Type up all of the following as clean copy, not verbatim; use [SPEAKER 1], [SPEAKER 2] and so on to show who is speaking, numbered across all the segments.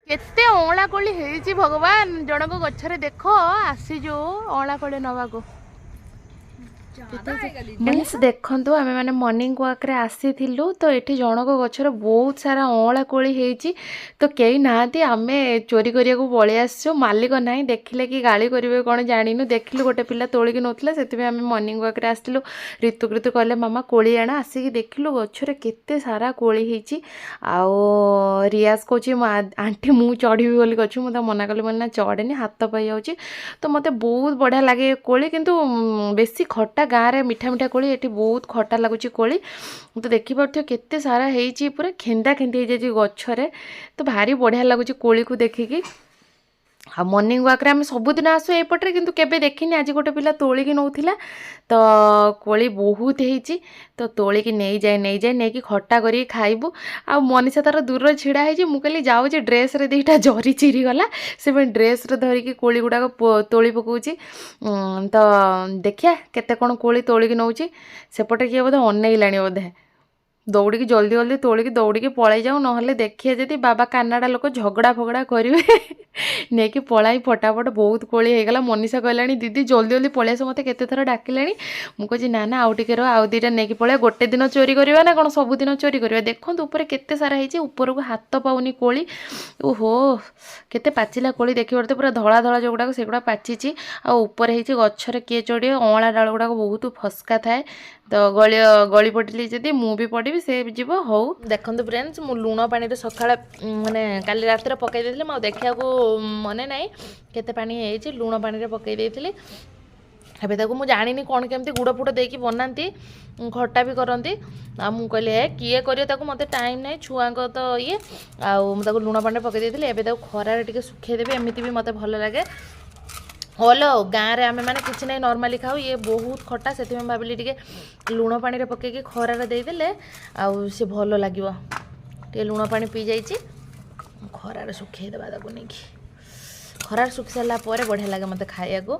[SPEAKER 1] केते अँला कोली हेची भगवान जनक गछरे देख आसी जो अँला कोली नवाको फ्रेंड्स देखंतु आमे माने मॉर्निंग वॉक रे आसीथिलु तो एठी जनक गछर बहुत सारा अँला कोली हेची तो केही नाती आमे चोरी करिया को पळे आसछु मालिक नाही देखिले कि गाली करिवे कोन जानिनु देखिलु गोटे पिला तोळी कि नोथला सेति आमे मॉर्निंग वॉक रे आस्तिलु ऋतु ऋतु कहले मामा कोली आना आसी कि देखिलु गछरे केते सारा कोली हेची आओ रियाज कोची आंटी मु चढ़ी बोली गछु मु त मना कली मना चढ़ेनी हाथ पाई जाउची तो मते बहुत बढ़िया लागे कोली किंतु बेसी खट्टा गाँव में मीठा मीठा कोली एठी बहुत खट्टा लगुच कोली तो देखी पार्थ केते सारा हेची पूरा खेंदा खेंदी हो जाए गछरे तो भारी बढ़िया लगुच कोली को देखिकी आ मॉर्निंग वॉक रे आम सबुदिन आसु एपटे किंतु केबे देखिनी आज गोटे पिला तोलिकी नौथिला तो कोली बहुत हेची तो तोलिकी नहीं जाए नहीं कि खट्टा करी खाइबू आ मनीषा तार दूर छिड़ा है मु कहली जाऊँ ड्रेस रे दीटा जरी चिरी गला से ड्रेस रे धरिकी कोली गुड़ाक तोली पकाउची तो देखिया केते कौन कोली तोलिकी नौची सेपटे किए बोधे अनेइलाणी बोधे दौड़ी जल्दी जल्दी तोलिकी दौड़ी पलि जाऊँ ना देखिए जदि बाबा कानाडा लोक झगड़ा फगड़ा करेंगे नहीं कि पलाई फटाफट बहुत कोली हो गला मनीषा कहलानी दीदी जल्दी जल्दी पलि आस मत केते थर डाकिलानी मुझे ना ना आउ टिके रह आउ दीटा नहीं पलि गोटे दिन चोरी करवा ना कौन सबुदिन चोरी करवा देखो ऊपर केते सारा होती ऊपर को हाथ पाऊनी कोली ओहो केते पाचिला कोली देखी पारे पूरा धला धला जो गुड़ाक सेगुड़ा पाचिची आ ऊपर होती गचर किए चढ़े अँला डाल गुड़ाक बहुत फस्का थाए तो गली पड़िली जदि मु भी पड़ी से जीव हौ देखो फ्रेंड्स मु लुण पानी सका माने काली रात पकई देती मैं देखा मन नाई केते पानी है लुण पानी पकई देती एबे ताको मु जानिनी कौन केमती गुड़ फुड़ देकी बनाती खट्टा भी करती आ मु कहली ए किए करियो ताको मते टाइम नहीं छुआ तो ये आउ लुण पानी पकई देती एबे ताको खरारे टिके सुखे देबे एमिति भी मते भल लगे हलो गाँव में आमे मैंने किसी नहीं नॉर्मली खाऊ ये बहुत खट्टा से भाविली टे लुण पानी पकईकि खरार देदेले आउ सी भल लगे टे लुण पानी पी जाइए खरार सुखेदेवा ताको नहीं खरार सुखी सारापर बढ़िया लगे मत खाया को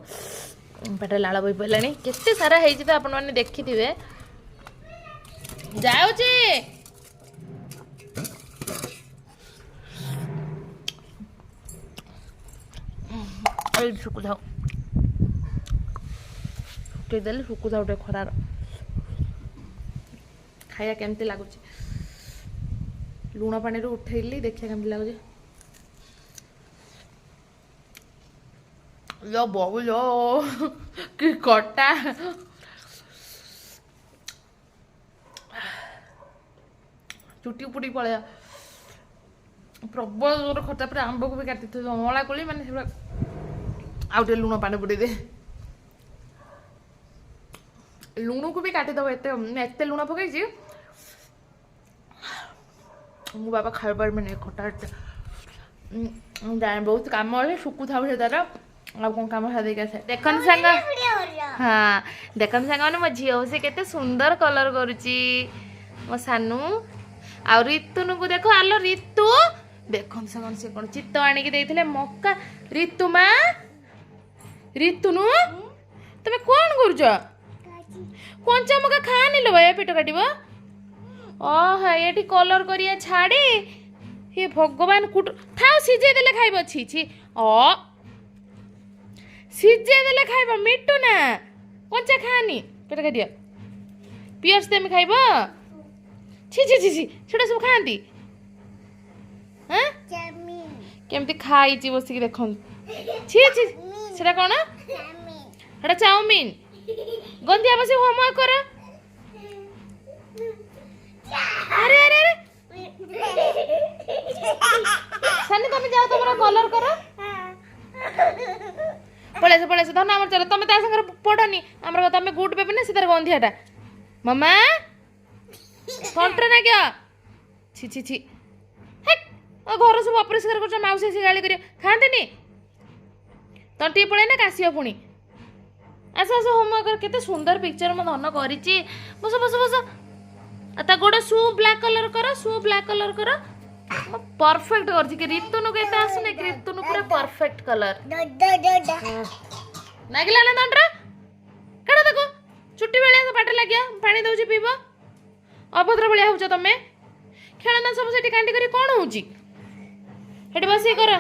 [SPEAKER 1] पेटे लाल बही पड़ा केते सारा है तो आपण मैंने देखी थे जाऊँचे सुकु थाऊ सुखेदेले सुकु थाऊ खरार खाया केमती लगुच लुण पानी उठेली देखिए केमती लगुच लो बहु लो कि कटा चुटी पुटी पड़े प्रबल जोर खटा पर आंब को भी काटी थे अँला कोली माने आउटे लुण पानी बुड़े दे लुण को भी काटिदेव एत लुण पकई मो बाबा खाई पारे नहीं खटा जाए बहुत कम अच्छे सुकु था तार आ कौन कम देखे आसे देखन सांग हाँ देखन सांग मैंने मो झी से केते सुंदर कलर करुची मो सानू आ ऋतुनु को देख आलो ऋतु देखन सांग से कौन चित्त आणिकी देइथिले मक्का ऋतु माँ ऋतुनु तुम्हें कौन करुच कंचा मका खानी लो भाई पेट काट ओह ये कलर करिया छाड़ी ये भगवान कुट था सीझे देले खाइब छी छी सीझे देले खाइब मिट्टू ना कंचा खानी पेट काटिया पियर्स तेम खाइब छी छी छी छी सेटा सब खाती हाँ केमती खाई बसिक देख छी छी सेटा कौन सेटा चाउमिन गंदिया बस होमवर्क कर अरे अरे अरे सनी तुम जाओ तुम कलर कर पड़े धन आम चलो तुम ता संगे पढ़नी आम तुम गुड बेबी ना सीतार गंधियाटा मामा कंट्रे ना क्या छी छी छी घर सब अपरिष्कार कर मौसी से गाली कर खाते तो टी पड़े ना काशिया पुणी आस आस होमवर्क केते सुंदर पिक्चर मो धन करिछि बस बस बस ता गोड़ शू ब्लैक कलर कर शू ब्लैक कलर कर परफेक्ट करछि कि ऋतुनु केते आसने कि ऋतुनु पूरा परफेक्ट कलर नागिला ना दंडरा कड़ा देखो छुट्टी बेले तो पाटे लाग्या पानी दउछि पीबो अभद्र बलिया होछ तमे खेलना सब सेठी कांडी करी कोन होउछि ଏଠି ବସିକି କର।